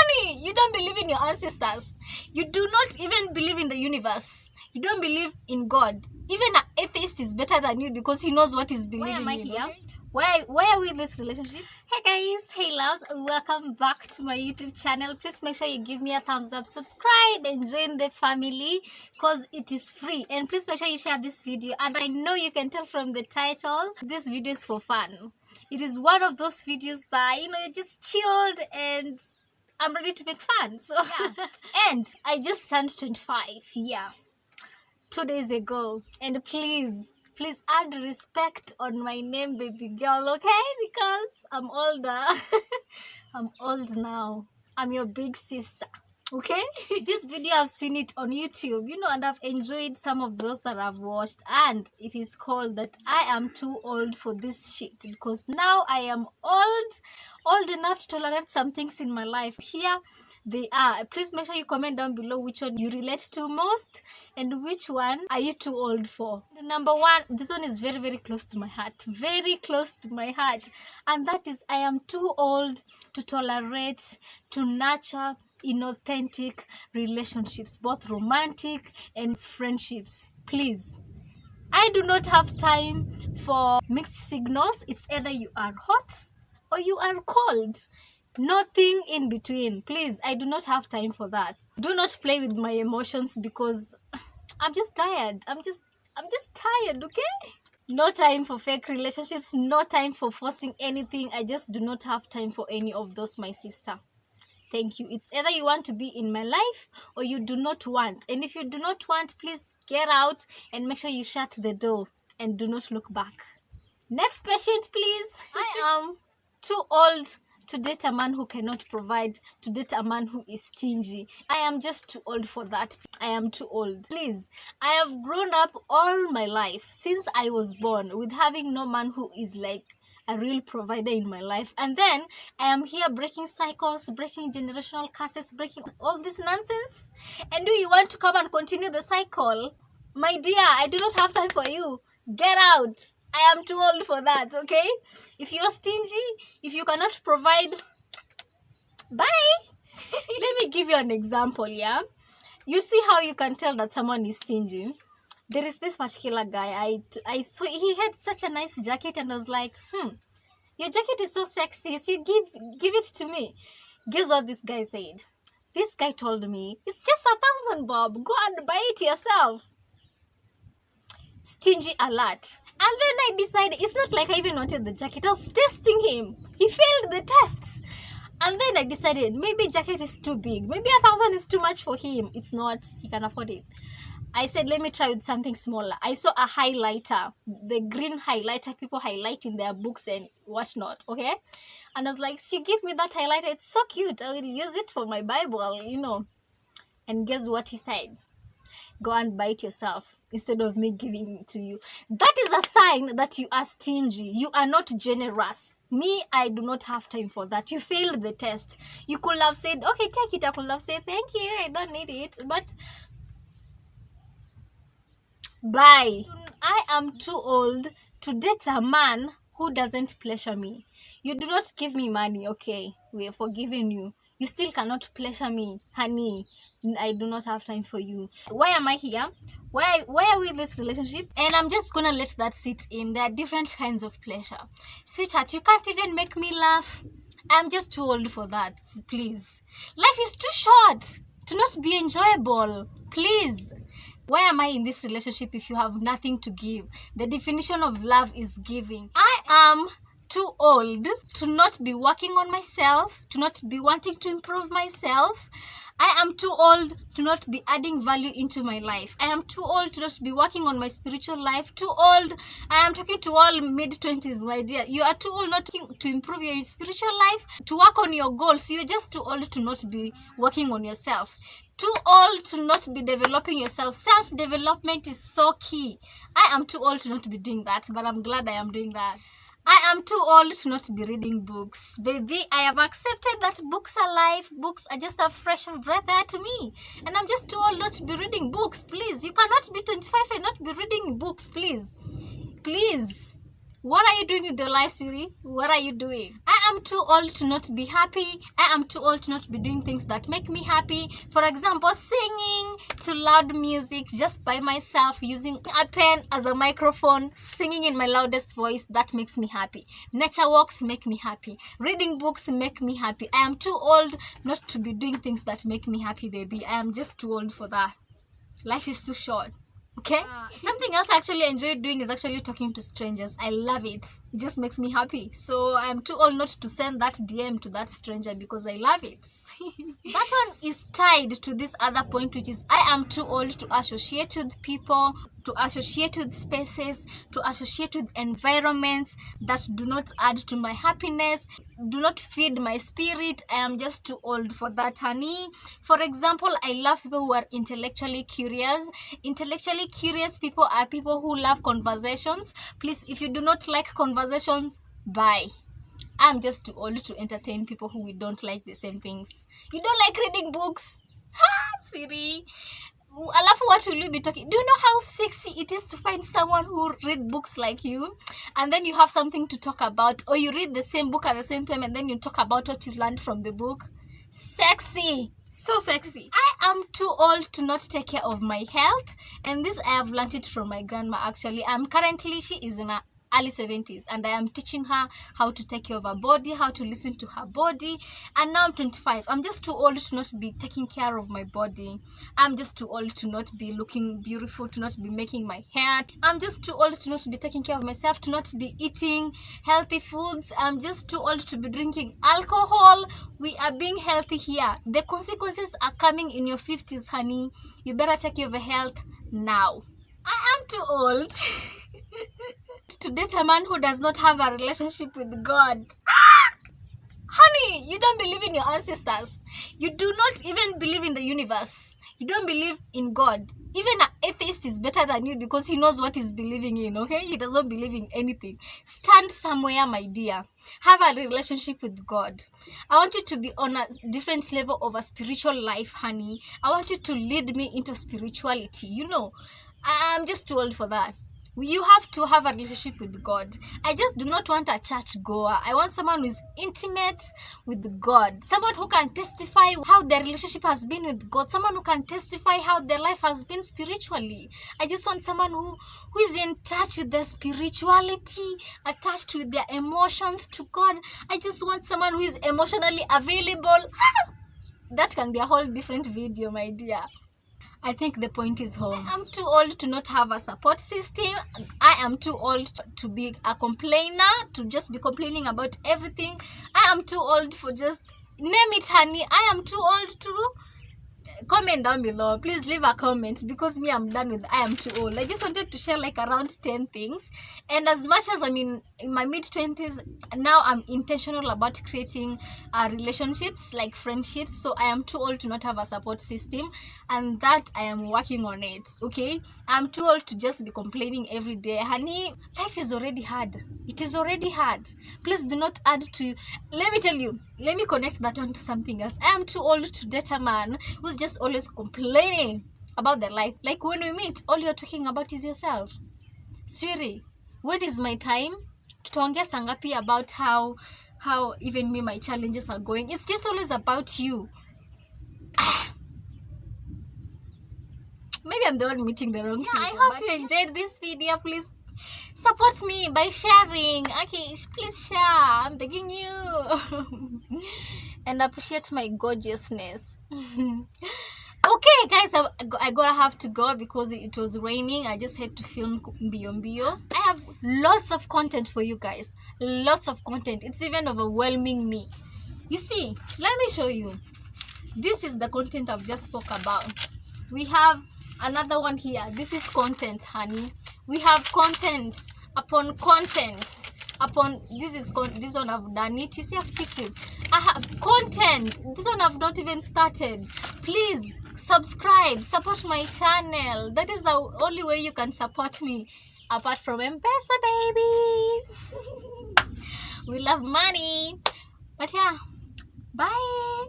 Kwani you don't believe in your ancestors? You do not even believe in the universe. You don't believe in God. Even an atheist is better than you because he knows what he's believing in. Why am I here? Okay? Why are we in this relationship? Hey guys, hey loves, welcome back to my YouTube channel. Please make sure you give me a thumbs up, subscribe and join the family because it is free. And please make sure you share this video. And I know you can tell from the title, this video is for fun. It is one of those videos that, you know, just chilled and I'm ready to make fun. So yeah. And I just turned 25, yeah, 2 days ago. And please add respect on my name, baby girl, okay? Because I'm older. I'm old now. I'm your big sister, okay? This video, I've seen it on YouTube, you know, and I've enjoyed some of those that I've watched. And it is called that I am too old for this shit. Because now I am old enough to tolerate some things in my life. Here they are. Please make sure you comment down below which one you relate to most and which one are you too old for. The number one, this one is very, very close to my heart. Very close to my heart. And that is, I am too old to tolerate, to nurture inauthentic relationships, both romantic and friendships. Please. I do not have time for mixed signals. It's either you are hot or you are cold. Nothing in between. Please, I do not have time for that. Do not play with my emotions because I'm just tired. I'm just tired, okay? No time for fake relationships, no time for forcing anything. I just do not have time for any of those, my sister. Thank you. It's either you want to be in my life or you do not want. And if you do not want, please get out and make sure you shut the door and do not look back. Next patient, please. I am too old to date a man who cannot provide, to date a man who is stingy. I am just too old for that. I am too old. Please, I have grown up all my life since I was born with having no man who is like a real provider in my life. And then I am here breaking cycles, breaking generational curses, breaking all this nonsense. And do you want to come and continue the cycle? My dear, I do not have time for you. Get out. I am too old for that, okay? If you're stingy, if you cannot provide, bye. Let me give you an example, yeah? You see how you can tell that someone is stingy? There is this particular guy, I saw he had such a nice jacket and I was like, your jacket is so sexy, so give it to me. Guess what this guy said? This guy told me, it's just 1,000 bob, go and buy it yourself. Stingy alert. And then I decided, it's not like I even wanted the jacket. I was testing him. He failed the test. And then I decided, maybe jacket is too big. Maybe 1,000 is too much for him. It's not. He can afford it. I said, let me try with something smaller. I saw a highlighter. The green highlighter people highlight in their books and whatnot. Okay? And I was like, see, give me that highlighter. It's so cute. I will use it for my Bible, you know. And guess what he said? Go and buy it yourself instead of me giving it to you. That is a sign that you are stingy. You are not generous. Me, I do not have time for that. You failed the test. You could have said, okay, take it. I could have said, thank you, I don't need it. But bye. I am too old to date a man who doesn't pleasure me. You do not give me money, okay? We are forgiving you. You still cannot pleasure me, honey. I do not have time for you. Why am I here? Why are we in this relationship? And I'm just gonna let that sit in. There are different kinds of pleasure. Sweetheart, you can't even make me laugh. I'm just too old for that. Please. Life is too short to not be enjoyable. Please. Why am I in this relationship if you have nothing to give? The definition of love is giving. I am too old to not be working on myself, to not be wanting to improve myself. I am too old to not be adding value into my life. I am too old to not be working on my spiritual life. Too old. I am talking to all mid-20s, my dear. You are too old not to improve your spiritual life, to work on your goals. You're just too old to not be working on yourself. Too old to not be developing yourself. Self-development is so key. I am too old to not be doing that, but I'm glad I am doing that. I am too old to not be reading books. Baby, I have accepted that books are life. Books are just a fresh of breath air to me. And I'm just too old not to be reading books. Please, you cannot be 25 and not be reading books, please. Please. What are you doing with your life, Siri? What are you doing? I am too old to not be happy. I am too old to not be doing things that make me happy. For example, singing to loud music just by myself, using a pen as a microphone, singing in my loudest voice, that makes me happy. Nature walks make me happy. Reading books make me happy. I am too old not to be doing things that make me happy, baby. I am just too old for that. Life is too short. Okay, something else I actually enjoy doing is actually talking to strangers. I love it. It just makes me happy. So I'm too old not to send that DM to that stranger because I love it. That one is tied to this other point, which is I am too old to associate with people, to associate with spaces, to associate with environments that do not add to my happiness, do not feed my spirit. I am just too old for that, honey. For example, I love people who are intellectually curious. Intellectually curious people are people who love conversations. Please, if you do not like conversations, bye. I'm just too old to entertain people who we don't like the same things. You don't like reading books? Ha, Siri. Alafu, what will you be talking? Do you know how sexy it is to find someone who read books like you, and then you have something to talk about, or you read the same book at the same time and then you talk about what you learned from the book? Sexy, so sexy. I am too old to not take care of my health, and this I have learned it from my grandma. Actually, she is in her early 70s, and I am teaching her how to take care of her body, how to listen to her body. And now I'm 25. I'm just too old to not be taking care of my body. I'm just too old to not be looking beautiful, to not be making my hair. I'm just too old to not be taking care of myself, to not be eating healthy foods. I'm just too old to be drinking alcohol. We are being healthy here. The consequences are coming in your 50s, honey. You better take care of your health now. I am too old to date a man who does not have a relationship with God. Honey, you don't believe in your ancestors. You do not even believe in the universe. You don't believe in God. Even an atheist is better than you because he knows what he's believing in, okay? He does not believe in anything. Stand somewhere, my dear. Have a relationship with God. I want you to be on a different level of a spiritual life, honey. I want you to lead me into spirituality. You know, I'm just too old for that. You have to have a relationship with God. I just do not want a church goer. I want someone who is intimate with God. Someone who can testify how their relationship has been with God. Someone who can testify how their life has been spiritually. I just want someone who is in touch with their spirituality, attached with their emotions to God. I just want someone who is emotionally available. That can be a whole different video, my dear. I think the point is home. I am too old to not have a support system. I am too old to be a complainer, to just be complaining about everything. I am too old for just, name it, honey. I am too old to... Comment down below. Please leave a comment because me, I'm done with I am too old. I just wanted to share like around 10 things. And as much as I'm in my mid-20s, now I'm intentional about creating relationships, like friendships. So I am too old to not have a support system, and that I am working on it, okay? I'm too old to just be complaining every day. Honey, life is already hard. It is already hard. Please do not add to... Let me tell you, let me connect that one to something else. I am too old to date a man who's just always complaining about their life. Like when we meet, all you're talking about is yourself. Sweetie, when is my time? Tutaongea sangapi about how even me, my challenges are going. It's just always about you. Maybe I'm the one meeting the wrong people. I hope you enjoyed this video. Please support me by sharing. Okay, please share. I'm begging you. And appreciate my gorgeousness. Okay, guys, I gotta have to go because it was raining. I just had to film mbio. I have lots of content for you guys. Lots of content. It's even overwhelming me. You see, let me show you. This is the content I've just spoke about. We have another one here. This is content, honey. We have content upon content upon this one I've done it. You see, I've picked it. I have content. This one I've not even started. Please subscribe, support my channel. That is the only way you can support me, apart from M-Pesa, baby. We love money. But yeah, bye.